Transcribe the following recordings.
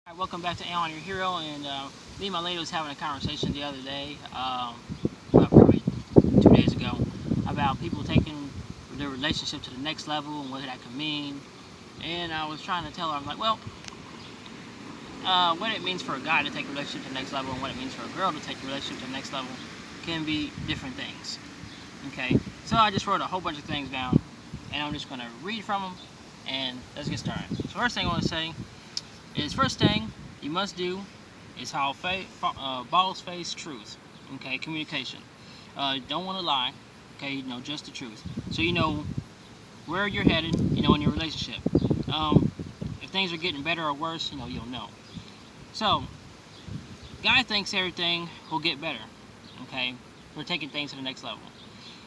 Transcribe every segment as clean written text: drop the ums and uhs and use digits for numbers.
Alright, welcome back to Aeon Your Hero, and me and my lady was having a conversation the other day, probably 2 days ago, about people taking their relationship to the next level and what that could mean. And I was trying to tell her, I'm like, well, what it means for a guy to take a relationship to the next level and what it means for a girl to take a relationship to the next level can be different things. Okay, so I just wrote a whole bunch of things down, and I'm just going to read from them, and let's get started. So first thing I want to say is, first thing you must do is how balls face truth. Okay, communication. Don't want to lie. Okay, just the truth. So you know where you're headed. In your relationship. If things are getting better or worse, you'll know. So, guy thinks everything will get better. Okay, we're taking things to the next level.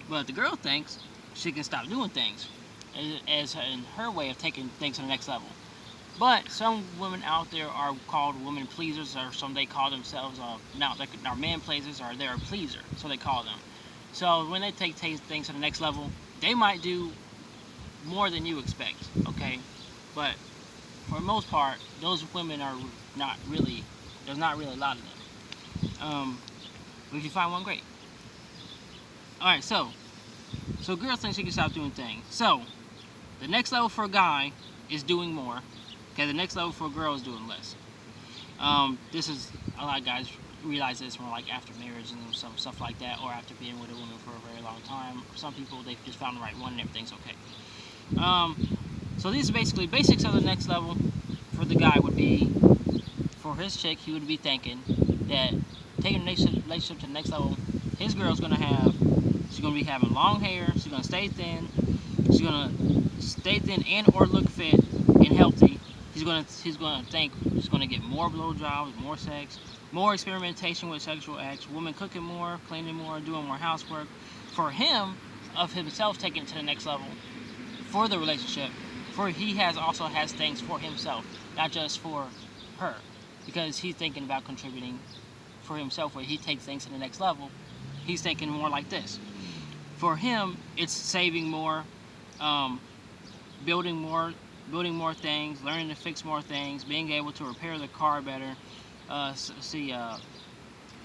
But the girl thinks she can stop doing things, as in her way of taking things to the next level. But some women out there are called women pleasers, or some they call themselves not man pleasers, or they're a pleaser, so they call them. So when they take things to the next level, they might do more than you expect, okay? But for the most part, those women are not really. There's not really a lot of them. But if you find one, great. All right, so girls think she can stop doing things. So the next level for a guy is doing more. Okay, the next level for a girl is doing less. This is, a lot of guys realize this when, like, after marriage and some stuff like that, or after being with a woman for a very long time. For some people, they've just found the right one and everything's okay. So these are basically basics of the next level. For the guy would be, for his chick, he would be thinking that taking the relationship to the next level, his girl's she's gonna be having long hair, she's gonna stay thin, and or look fit and healthy. He's gonna think she's gonna get more blowjobs, more sex, more experimentation with sexual acts, women cooking more, cleaning more, doing more housework. For him, of himself taking it to the next level, for the relationship, for he also has things for himself, not just for her, because he's thinking about contributing for himself. Where he takes things to the next level, he's thinking more like this. For him, it's saving more, building more things, learning to fix more things, being able to repair the car better,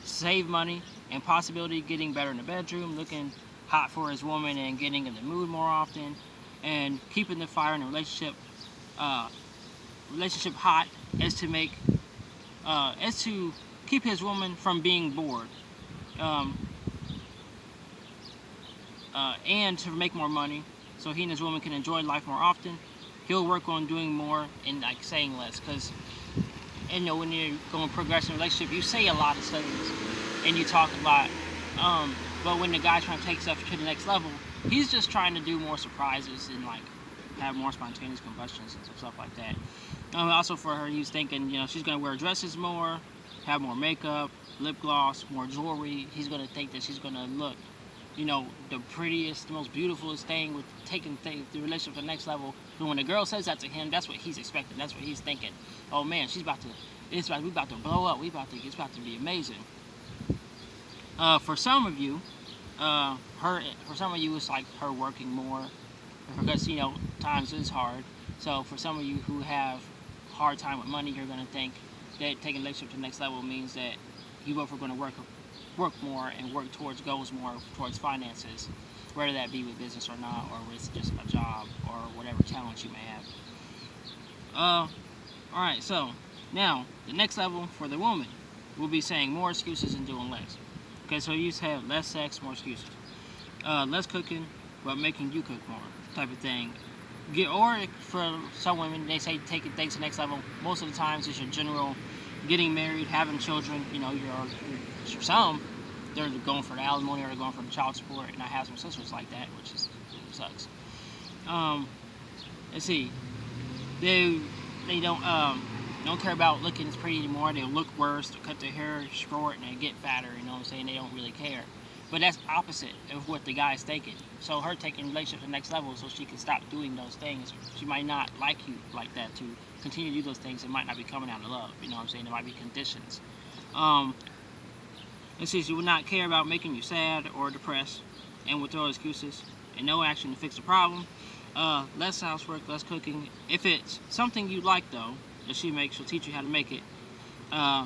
save money, and possibility of getting better in the bedroom, looking hot for his woman and getting in the mood more often, and keeping the fire in the relationship hot, as to keep his woman from being bored, um, and to make more money, so he and his woman can enjoy life more often. He'll work on doing more and, like, saying less, because when you're going to progress in a relationship, you say a lot of things and you talk a lot. But when the guy's trying to take stuff to the next level, he's just trying to do more surprises and, like, have more spontaneous combustions and stuff like that. Also for her, he's thinking, she's going to wear dresses more, have more makeup, lip gloss, more jewelry. He's going to think that she's going to look, the prettiest, the most beautiful thing, with taking the relationship to the next level. But when the girl says that to him, that's what he's expecting. That's what he's thinking. Oh man, we about to blow up. It's about to be amazing. For some of you, it's like her working more, because times is hard. So for some of you who have hard time with money, you're going to think that taking the relationship to the next level means that you both are going to work more and work towards goals more, towards finances, whether that be with business or not, or with just a job, or whatever talent you may have. Alright, so now the next level for the woman will be saying more excuses and doing less. Okay, so you have less sex, more excuses. Less cooking, but making you cook more, type of thing. Or for some women, they say taking things to the next level. Most of the times, it's your general getting married, having children. For some, they're going for the alimony, or they're going for the child support. And I have some sisters like that, which sucks. Let's see. They don't care about looking as pretty anymore. They'll look worse. They'll cut their hair short and they get fatter. You know what I'm saying? They don't really care. But that's opposite of what the guy's thinking. So her taking relationship to the next level so she can stop doing those things. She might not like you like that to continue to do those things. It might not be coming out of love. You know what I'm saying? There might be conditions. Let's see. She would not care about making you sad or depressed, and would throw excuses and no action to fix the problem. Less housework, less cooking. If it's something you like, though, that she makes, she'll teach you how to make it,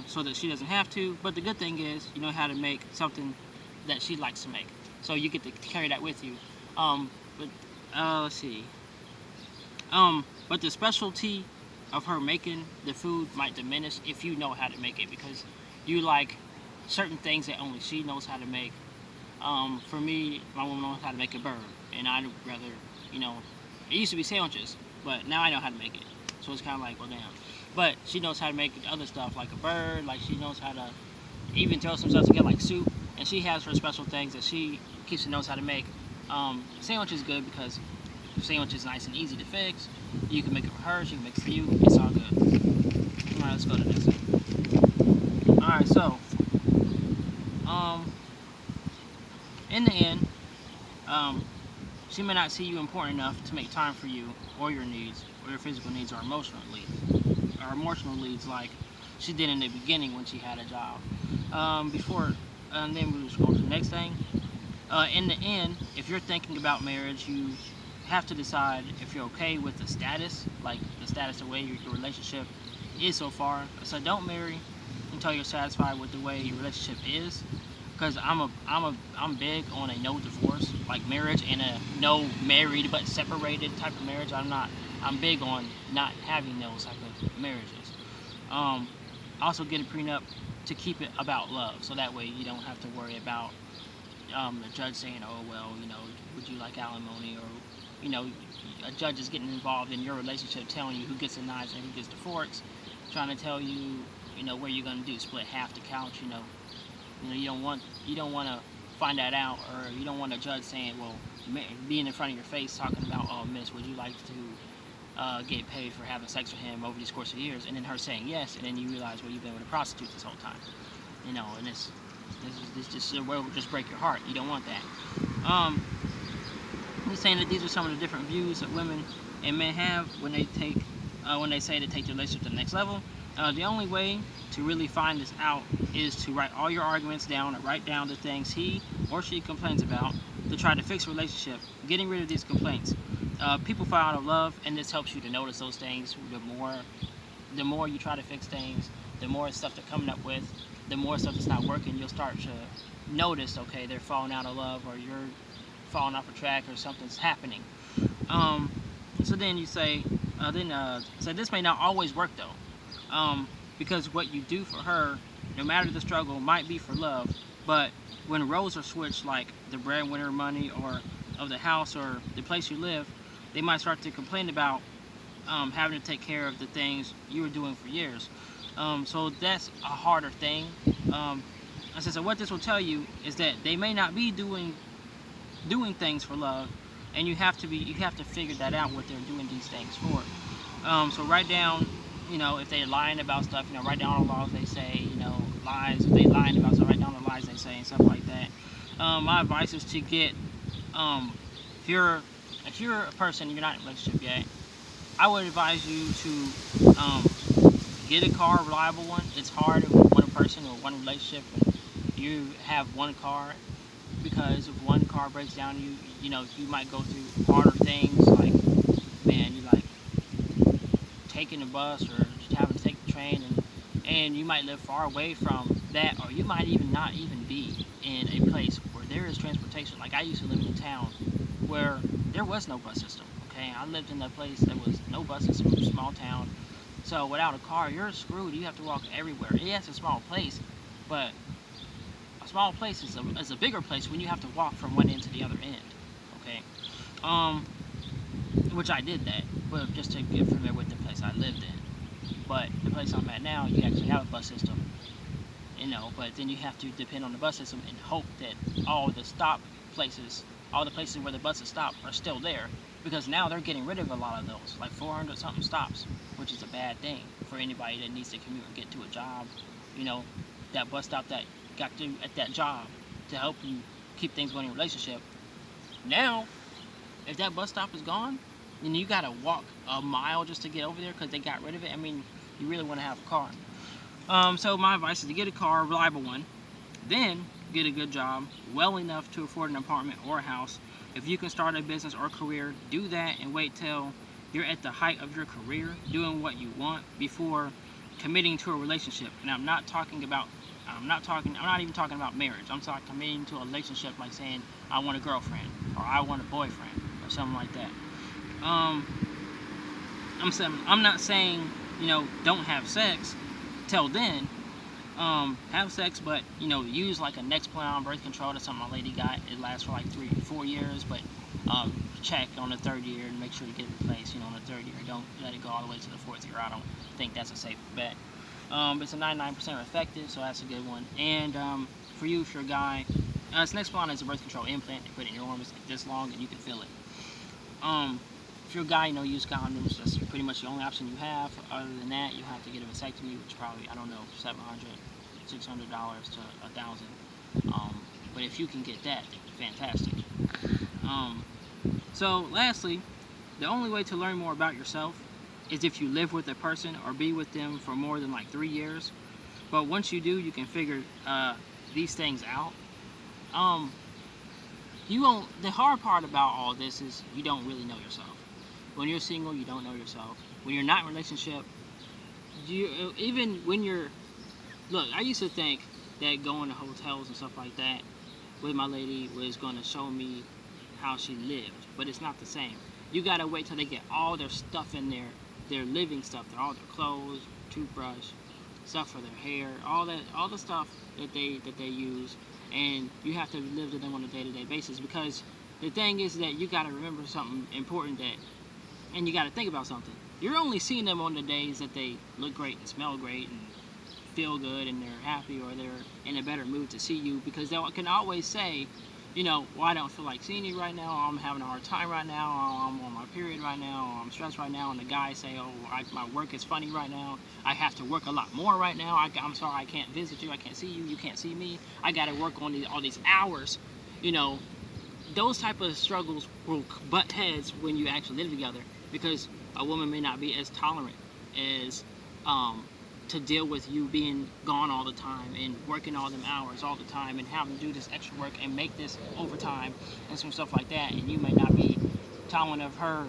so that she doesn't have to. But the good thing is, you know how to make something that she likes to make, so you get to carry that with you. But let's see. But the specialty of her making the food might diminish if you know how to make it, because you like certain things that only she knows how to make. For me, my woman knows how to make a burger, and I'd rather, you know, it used to be sandwiches, but now I know how to make it. So it's kind of like, well, damn. But she knows how to make other stuff, like a bird, like she knows how to even throw some stuff together, like soup, and she has her special things that she keeps and knows how to make. Sandwich is good because sandwich is nice and easy to fix. You can make it for her, she can make it for you. It's all good. Alright, let's go to this one. Alright, so, in the end, she may not see you important enough to make time for you or your needs, or your physical needs, or emotional needs, like she did in the beginning when she had a job. And then we'll just go to the next thing. In the end, if you're thinking about marriage, you have to decide if you're okay with the status, like the status of the way your relationship is so far. So don't marry until you're satisfied with the way your relationship is, because I'm big on a no divorce like marriage and a no married but separated type of marriage. I'm big on not having those type of marriages. Also get a prenup to keep it about love, so that way you don't have to worry about the judge saying, oh well, you know, would you like alimony, or you know, a judge is getting involved in your relationship, telling you who gets the knives and who gets the forks, trying to tell you, you know, what you're gonna do, split half the couch, you know, you don't want to find that out, or you don't want a judge saying, well, being in front of your face talking about, oh miss, would you like to get paid for having sex with him over these course of years, and then her saying yes, and then you realize, well, you've been with a prostitute this whole time, you know, and this will just break your heart. You don't want that. I'm just saying that these are some of the different views that women and men have when they say to take the relationship to the next level. The only way to really find this out is to write all your arguments down, or write down the things he or she complains about, to try to fix a relationship, getting rid of these complaints. People fall out of love, and this helps you to notice those things. The more you try to fix things, the more stuff they're coming up with, the more stuff that's not working, you'll start to notice, okay, they're falling out of love, or you're falling off a track, or something's happening. So then you say, so this may not always work though, because what you do for her, no matter the struggle, might be for love, but when roles are switched, like the breadwinner money, or of the house, or the place you live, they might start to complain about having to take care of the things you were doing for years. So that's a harder thing. I said, so what this will tell you is that they may not be doing things for love, and you have to figure that out, what they're doing these things for. So write down, you know, if they're lying about stuff, you know, write down all the laws they say, you know, lies, if they're lying about stuff, write down the lies they say and stuff like that. My advice is to get, if you're a person, you're not in a relationship yet, I would advise you to get a car, a reliable one. It's hard with one person or one relationship when you have one car, because if one car breaks down, you know, you might go through harder things, like, man, you like taking the bus, or just having to take the train, and you might live far away from that, or you might even not even be in a place where there is transportation. Like, I used to live in a town where there was no bus system. Okay, I lived in a place that was no bus system, a small town. So without a car, you're screwed. You have to walk everywhere. Yes, it's a small place, but a small place is a bigger place when you have to walk from one end to the other end. Okay, which I did that, but just to get familiar with the place I lived in. But the place I'm at now, you actually have a bus system, you know. But then you have to depend on the bus system and hope that all the places where the buses stop are still there, because now they're getting rid of a lot of those, like 400 something stops, which is a bad thing for anybody that needs to commute and get to a job. You know, that bus stop that got you at that job to help you keep things going in your relationship. Now, if that bus stop is gone, then you gotta walk a mile just to get over there because they got rid of it. I mean, you really want to have a car. So my advice is to get a car, a reliable one, then get a good job, well enough to afford an apartment or a house. If you can start a business or career, do that, and wait till you're at the height of your career, doing what you want before committing to a relationship. And I'm not even talking about marriage. I'm talking committing to a relationship, like saying I want a girlfriend or I want a boyfriend or something like that. I'm not saying, don't have sex till then. Have sex, but use like a Nexplanon birth control. That's something my lady got. It lasts for like 3-4 years, but check on the third year and make sure to get it replaced. On the third year, don't let it go all the way to the fourth year. I don't think that's a safe bet. It's a 99% effective, so that's a good one. And for you, if you're a guy, Nexplanon is a birth control implant. They put it in your arm. It's like this long, and you can feel it. If you're a guy, use condoms. That's pretty much the only option you have. Other than that, you have to get a vasectomy, which probably, $700, $600 to $1,000. But if you can get that, fantastic. So lastly, the only way to learn more about yourself is if you live with a person or be with them for more than like 3 years. But once you do, you can figure these things out. The hard part about all this is you don't really know yourself. When you're single, you don't know yourself. When you're not in a relationship, I used to think that going to hotels and stuff like that with my lady was going to show me how she lived, but it's not the same. You gotta wait till they get all their stuff in there, their living stuff, all their clothes, toothbrush, stuff for their hair, all the stuff that they use, and you have to live with them on a day-to-day basis. Because the thing is that you gotta remember something important, and you gotta think about something. You're only seeing them on the days that they look great and smell great and feel good and they're happy or they're in a better mood to see you, because they can always say, well, I don't feel like seeing you right now, or I'm having a hard time right now, or I'm on my period right now, or I'm stressed right now, and the guy say, my work is funny right now, I have to work a lot more right now, I'm sorry I can't visit you, I can't see you, you can't see me, I gotta work on all these hours. Those type of struggles will butt heads when you actually live together, because a woman may not be as tolerant as to deal with you being gone all the time and working all them hours all the time and having to do this extra work and make this overtime and some stuff like that. And you may not be tolerant of her,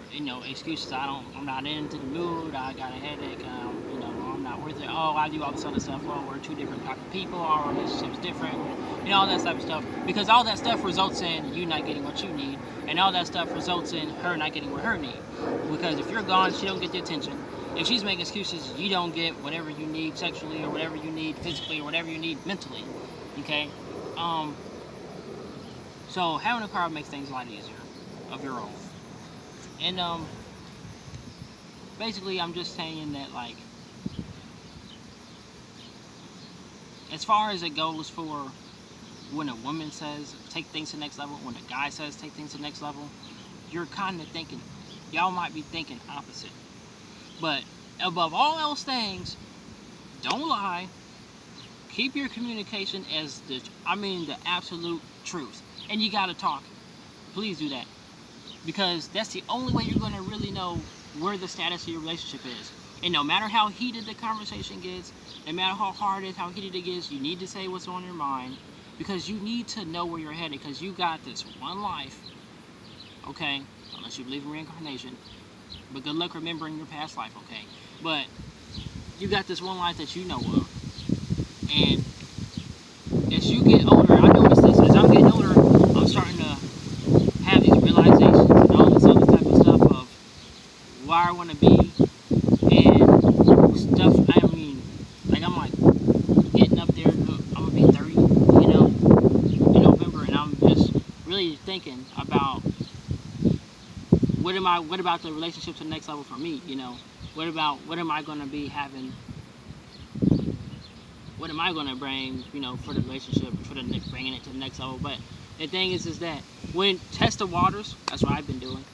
excuses. I'm not into the mood. I got a headache. I'm not worth it. Oh, I do all this other stuff. Well, we're two different type of people. Our relationship's different. All that type of stuff. Because all that stuff results in you not getting what you need, and all that stuff results in her not getting what her need. Because if you're gone, she don't get the attention. If she's making excuses, you don't get whatever you need sexually or whatever you need physically or whatever you need mentally. Okay? So having a car makes things a lot easier of your own. And basically I'm just saying that, like, as far as it goes for when a woman says take things to the next level, when a guy says take things to the next level, you're kind of thinking, y'all might be thinking opposite. But above all else things, don't lie. Keep your communication as the absolute truth. And you gotta talk. Please do that. Because that's the only way you're gonna really know where the status of your relationship is. And no matter how heated the conversation gets, no matter how hard it is, how heated it gets, you need to say what's on your mind. Because you need to know where you're headed. Because you got this one life. Okay? Unless you believe in reincarnation. But good luck remembering your past life, okay? But you got this one life that you know of. And as you get older, I notice this, as I'm getting older, I'm starting to have these realizations and all this other type of stuff of where I want to be and stuff. I'm getting up there. I'm going to be 30, in November, and I'm just really thinking about what about the relationship to the next level for me, What am I going to be having? What am I going to bring, for the relationship, bringing it to the next level? But the thing is that when test the waters, that's what I've been doing.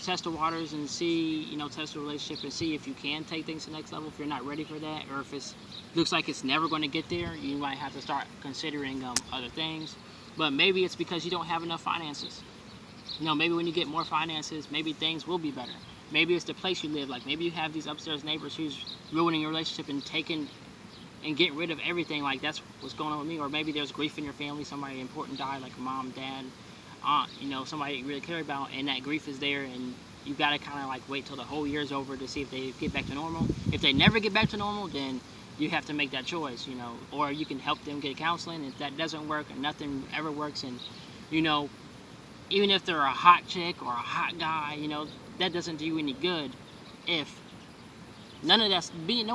Test the waters and see, test the relationship and see if you can take things to the next level. If you're not ready for that, or if it looks like it's never going to get there, you might have to start considering other things. But maybe it's because you don't have enough finances. Maybe when you get more finances, maybe things will be better. Maybe it's the place you live. Like, maybe you have these upstairs neighbors who's ruining your relationship and taking and getting rid of everything. Like, that's what's going on with me. Or maybe there's grief in your family. Somebody important died, like a mom, dad, aunt, somebody you really care about, and that grief is there, and you got to kind of like wait till the whole year's over to see if they get back to normal. If they never get back to normal, then you have to make that choice, you know, or you can help them get counseling. If that doesn't work and nothing ever works, and, you know, even if they're a hot chick or a hot guy, you know, that doesn't do you any good if none of that's being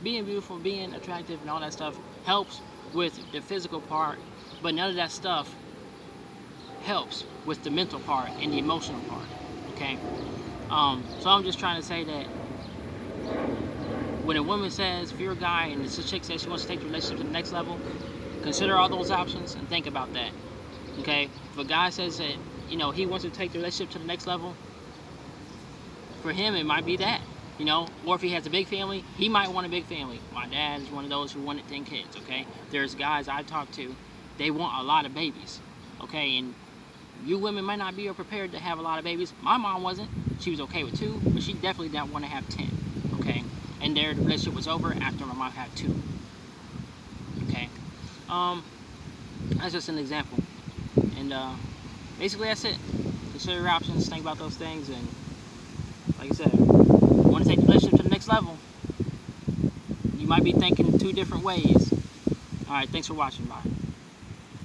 beautiful, being attractive, and all that stuff helps with the physical part, but none of that stuff helps with the mental part and the emotional part. Okay, so I'm just trying to say that when a woman says, if you're a guy and this chick says she wants to take the relationship to the next level, consider all those options and think about that. Okay, if a guy says that, you know, he wants to take the relationship to the next level, for him it might be that, you know, or if he has a big family, he might want a big family. My dad is one of those who wanted 10 kids. Okay, there's guys I talk to, they want a lot of babies. Okay, and you women might not be prepared to have a lot of babies. My mom wasn't. She was okay with 2, but she definitely didn't want to have 10. Okay, and their relationship was over after my mom had 2. Okay, that's just an example. And basically that's it. Consider your options, think about those things, and like I said, if you want to take the relationship to the next level, you might be thinking 2 different ways. Alright, thanks for watching. Bye.